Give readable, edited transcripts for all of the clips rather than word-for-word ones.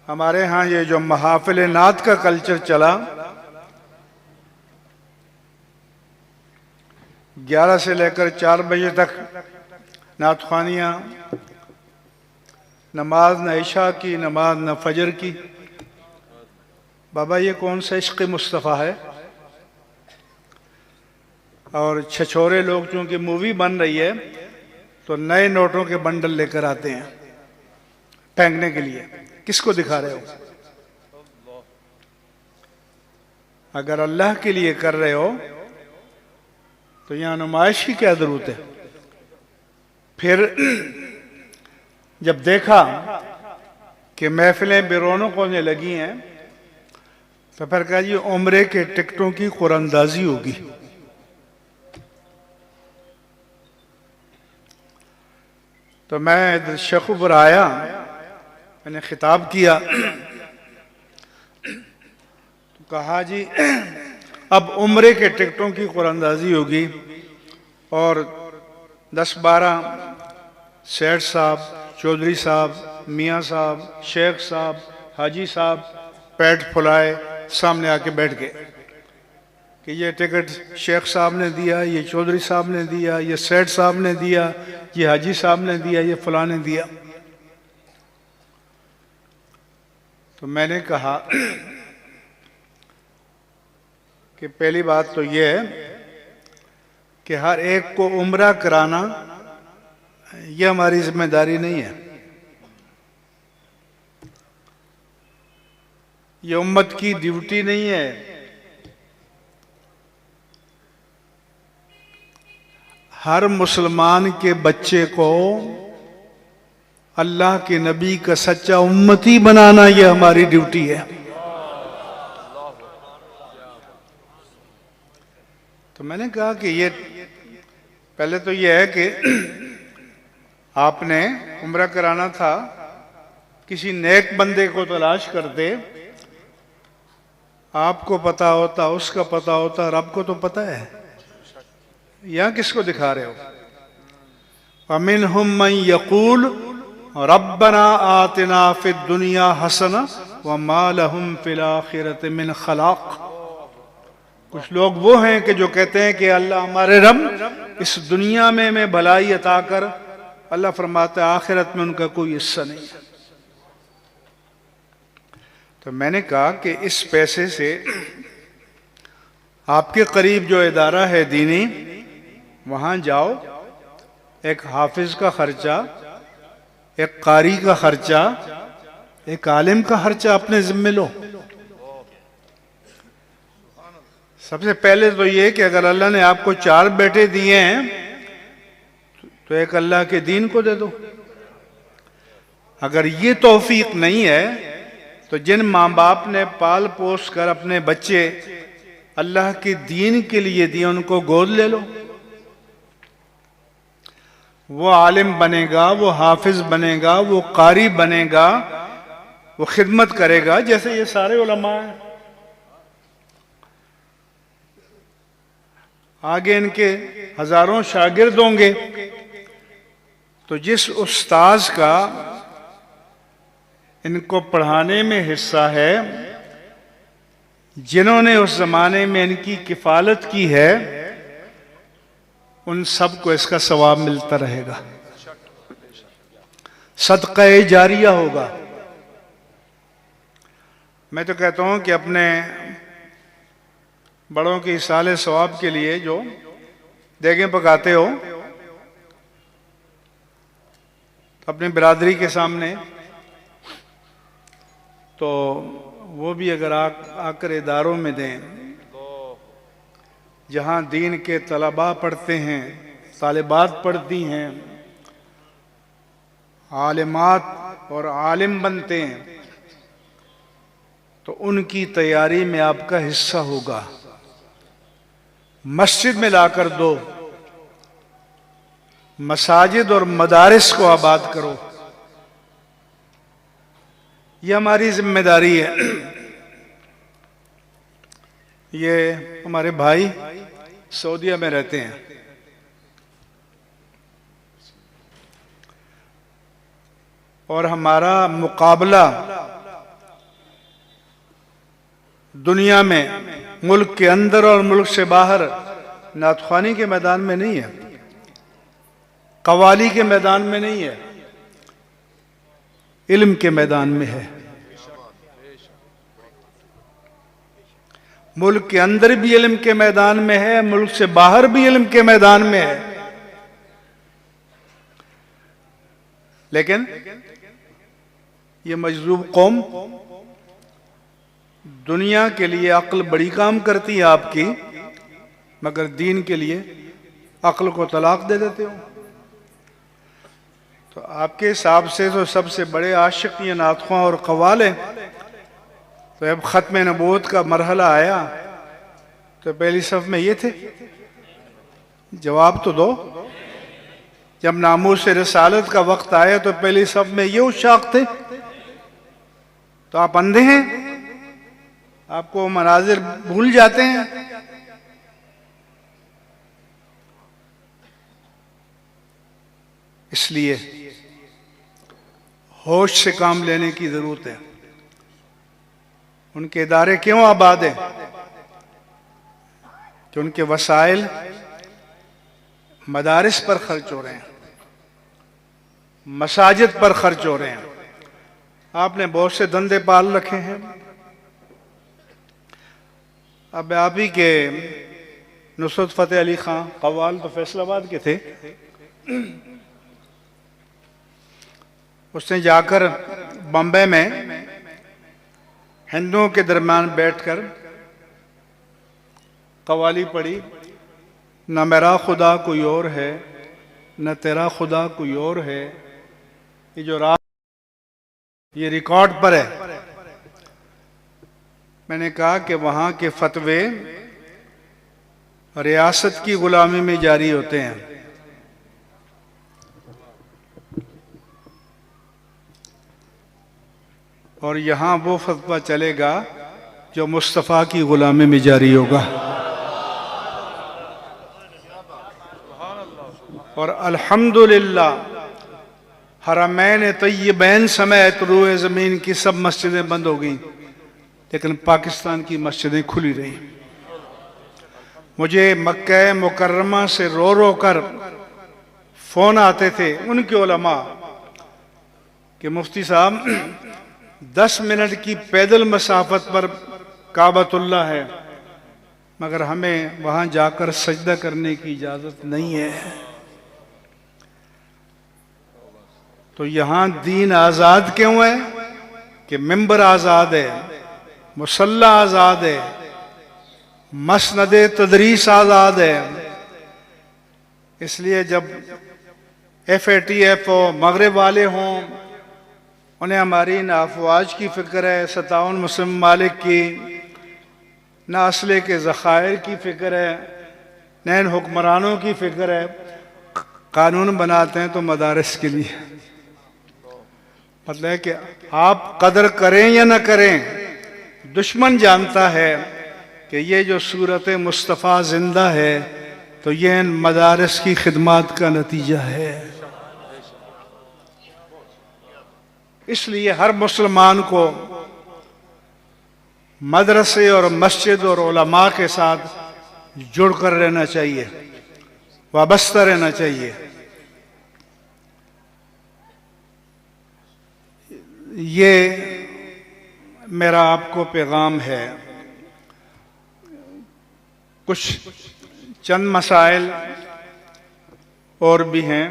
हमारे यहाँ ये जो महाफिल नात का कल्चर चला, 11 से लेकर 4 बजे तक नात ख़्वानियाँ, नमाज न इशा की, नमाज न फजर की। बाबा ये कौन सा इश्क़ मुस्तफ़ा है? और छछोरे लोग चूँकि मूवी बन रही है तो नए नोटों के बंडल लेकर आते हैं फेंकने के लिए। किसको दिखा रहे हो? अगर अल्लाह के लिए कर रहे हो तो यहाँ नुमाइश की क्या जरूरत है? फिर जब देखा कि महफिलें बेरौनक होने लगी हैं तो फिर कहा जी उम्रे के टिकटों की कुरानंदाजी होगी। तो मैं इधर शेख पर आया, मैंने खिताब किया तो कहा जी अब उम्रे के टिकटों की कुरानंदाजी होगी और 10-12 सेठ साहब, चौधरी साहब, मियाँ साहब, शेख साहब, हाजी साहब पेट फुलाए सामने आके बैठ गए कि ये टिकट शेख साहब ने दिया, ये चौधरी साहब ने दिया, ये सेठ साहब ने दिया, ये हाजी साहब ने दिया, ये फलां ने दिया। तो मैंने कहा कि पहली बात तो ये है कि हर एक को उम्रा कराना ये हमारी जिम्मेदारी नहीं है, ये उम्मत की ड्यूटी नहीं है। हर मुसलमान के बच्चे को अल्लाह के नबी का सच्चा उम्मती बनाना ये हमारी ड्यूटी है। तो मैंने कहा कि ये पहले तो ये है कि आपने उम्रा कराना था, किसी नेक बंदे को तलाश करते, आपको पता होता, उसका पता होता, रब को तो पता है। यहाँ किसको दिखा रहे हो? अमिनहुम मन यकूल रब्बना आतिना फिद दुनिया हसना व मा लहुम फिल आखिरति मिन खलाक। कुछ लोग वो हैं कि जो कहते हैं कि अल्लाह हमारे रब इस दुनिया में भलाई अता कर, अल्लाह फरमाता है आखिरत में उनका कोई हिस्सा नहीं है। तो मैंने कहा कि इस पैसे से आपके करीब जो इदारा है दीनी, वहां जाओ, एक हाफिज का खर्चा, एक कारी का खर्चा, एक आलिम का खर्चा अपने जिम्मे लो। सबसे पहले तो ये कि अगर अल्लाह ने आपको 4 बेटे दिए हैं तो एक अल्लाह के दीन को दे दो। अगर ये तौफीक नहीं है तो जिन माँ बाप ने पाल पोस कर अपने बच्चे अल्लाह के दीन के लिए दिए उनको गोद ले लो। वो आलिम बनेगा, वो हाफिज बनेगा, वो कारी बनेगा, वो खिदमत करेगा जैसे ये सारे उलमा हैं। आगे इनके हजारों शागिर्द होंगे, तो जिस उस्ताज का इनको पढ़ाने में हिस्सा है, जिन्होंने उस जमाने में इनकी किफालत की है, उन सबको इसका सवाब मिलता रहेगा, सदक़े जारिया होगा। मैं तो कहता हूं कि अपने बड़ों के इसाले सवाब के लिए जो देगें पकाते हो अपनी बिरादरी के सामने, तो वो भी अगर आकर इदारों में दें जहाँ दीन के तलबा पढ़ते हैं, तालिबात पढ़ती हैं, आलिमात और आलिम बनते हैं, तो उनकी तैयारी में आपका हिस्सा होगा। मस्जिद में लाकर दो, मसाजिद और मदारिस को आबाद करो, ये हमारी जिम्मेदारी है। ये हमारे भाई सऊदीया में रहते हैं, और हमारा मुकाबला दुनिया में मुल्क के अंदर और मुल्क से बाहर नातख्वानी के मैदान में नहीं है, कवाली के मैदान में नहीं है, इल्म के मैदान में है। मुल्क के अंदर भी इल्म के मैदान में है, मुल्क से बाहर भी इल्म के मैदान में है। लेकिन ये मजलूब कौम दुनिया के लिए अक्ल बड़ी काम करती है आपकी, मगर दीन के लिए अक्ल को तलाक दे देते हो। तो आपके हिसाब से तो सबसे बड़े आशिक ये नातख्वां और कव्वाल हैं। तो अब ख़त्म नबूवत का मरहला आया तो पहली सफ में ये थे, जवाब तो दो। जब नामूस रिसालत का वक्त आया तो पहली सफ में ये उशाक थे। तो आप अंधे हैं, आपको मनाजिर भूल जाते हैं। इसलिए होश से काम लेने की जरूरत है। उनके इदारे क्यों आबाद हैं? कि उनके वसाइल मदारिस पर खर्च हो रहे हैं, मसाजिद पर खर्च हो रहे हैं। आपने बहुत से धंधे पाल रखे हैं। अब आप ही के नुसरत फ़तेह अली खां कव्वाल तो फैसलाबाद के थे। उसने जाकर बम्बई में हिंदुओं के दरमियान बैठकर कव्वाली पढ़ी, न मेरा खुदा कोई और है, न तेरा खुदा कोई और है। ये जो रात ये रिकॉर्ड पर है। मैंने कहा कि वहां के फतवे रियासत की गुलामी में जारी होते हैं। और यहां वो फतवा चलेगा जो मुस्तफ़ा की गुलामी में जारी होगा। और अल्हम्दुलिल्लाह हरमैन तय्यबैन समेत रूए ज़मीन की सब मस्जिदें बंद हो गई, लेकिन पाकिस्तान की मस्जिदें खुली रही। मुझे मक्का मुकर्रमा से रो रो कर फ़ोन आते थे उनके उलमा कि मुफ्ती साहब 10 मिनट की पैदल मसाफत पर काबतुल्लाह है, मगर हमें वहां जाकर सजदा करने की इजाज़त नहीं है। तो यहां दीन आज़ाद क्यों है? कि मिंबर आज़ाद है, मुसल्ला आज़ाद है, मसनद तदरीस आज़ाद है। इसलिए जब FATF हो, मगरब वाले हों, उन्हें हमारी ना अफवाज की फ़िक्र है 57 मुस्लिम ममालिक की, ना असले के ज़खायर की फ़िक्र है, न इन हुक्मरानों की फ़िक्र है। कानून बनाते हैं तो मदारस के लिए। मतलब है कि आप कदर करें या न करें, दुश्मन जानता है कि ये जो सूरत मुस्तफ़ा जिंदा है तो ये इन मदारस की खिदमत का नतीजा है। इसलिए हर मुसलमान को मदरसे और मस्जिद और उलमा के साथ जुड़कर रहना चाहिए, वाबस्ता रहना चाहिए। ये मेरा आपको पैगाम है। कुछ चंद मसाइल और भी हैं।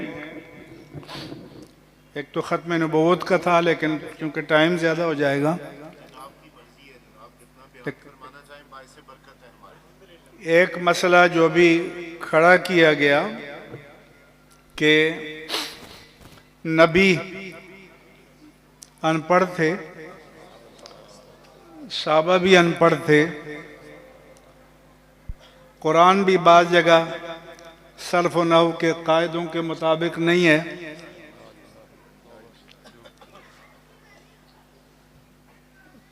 एक तो ख़त्म नबूवत का था, लेकिन क्योंकि टाइम ज़्यादा हो जाएगा, एक मसला जो भी खड़ा किया गया कि नबी अनपढ़ थे, साहबा भी अनपढ़ थे, कुरान भी बाज़ जगह सर्फ व नहव के कायदों के मुताबिक नहीं है।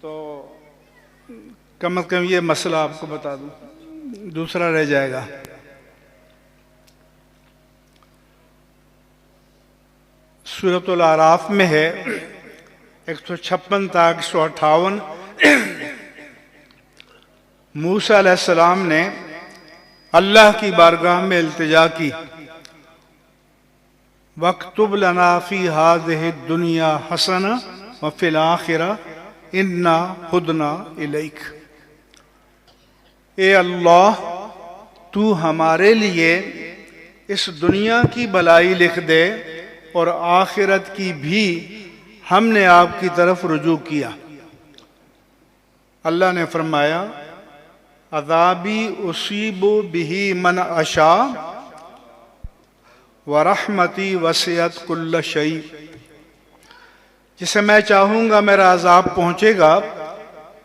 तो कम से कम ये मसला आपको बता दूं, दूसरा रह जाएगा। सूरतुल आराफ में है 156 तक 158 मूसा अलैहिस्सलाम ने अल्लाह की बारगाह में इल्तिजा की, वक्तुब लना फी हाज़िहि दुनिया हसना व फिल आखिरा इन्ना हुदना इलैक। ए अल्लाह, तू हमारे लिए इस दुनिया की भलाई लिख दे और आखिरत की भी हमने आपकी तरफ रुजू किया। अल्लाह ने फरमाया, अज़ाबी उसीबु बिही मन अशा व रहमती वसियत कुल्ल शै। जिसे मैं चाहूँगा मेरा अज़ाब पहुँचेगा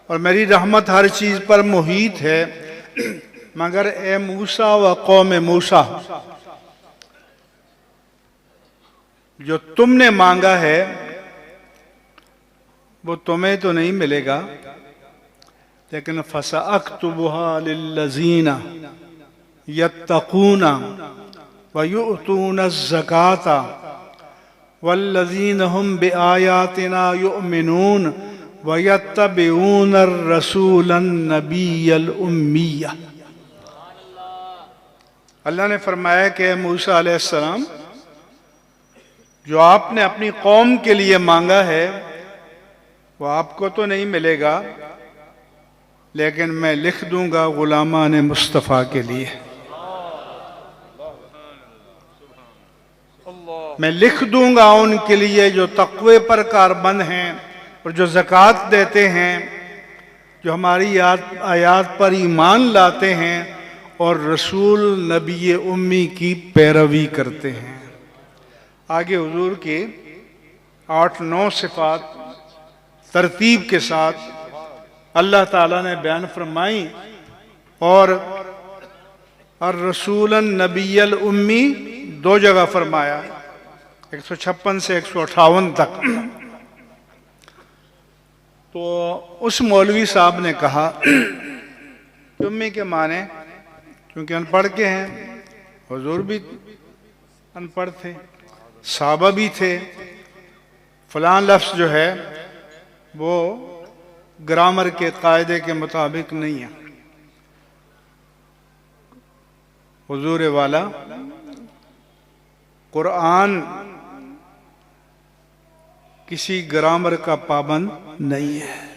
और मेरी रहमत हर चीज़ पर मुहीत है, मगर ए मूसा व कौम मूसा, जो तुमने मांगा है वो तुम्हें तो नहीं मिलेगा, लेकिन फसअक्तुबुहा लिल्लज़ीना यत्तक़ूना व युअतूना ज़काता वल्लज़ीना हुम बिआयातिना युमिनून व यत्तबिऊन अर्रसूलन नबिय्यल उम्मिया। अल्लाह ने फरमाया कि मूसा अलैहिस्सलाम, जो आपने अपनी कौम के लिए मांगा है वो आपको तो नहीं मिलेगा, लेकिन मैं लिख दूंगा गुलामान मुस्तफ़ा के लिए। मैं लिख दूंगा उनके लिए जो तक़वे पर कारबंद हैं और जो ज़कात देते हैं, जो हमारी आयात पर ईमान लाते हैं और रसूल नबी उम्मी की पैरवी करते हैं। आगे हुजूर की 8-9 सिफात तरतीब के साथ अल्लाह ताला ने बयान फरमाई और रसूलन नबिय्यल उम्मी 2 जगह फरमाया, 156 से 158 तक। तो उस मौलवी साहब ने कहा कि उम्मी के माने, क्योंकि अनपढ़ के हैं, हुजूर भी अनपढ़ थे, साहबा भी थे, फलां लफ्ज़ जो है वो ग्रामर के कायदे के मुताबिक नहीं है। हुजूर वाला कुरान किसी ग्रामर का पाबंद नहीं है।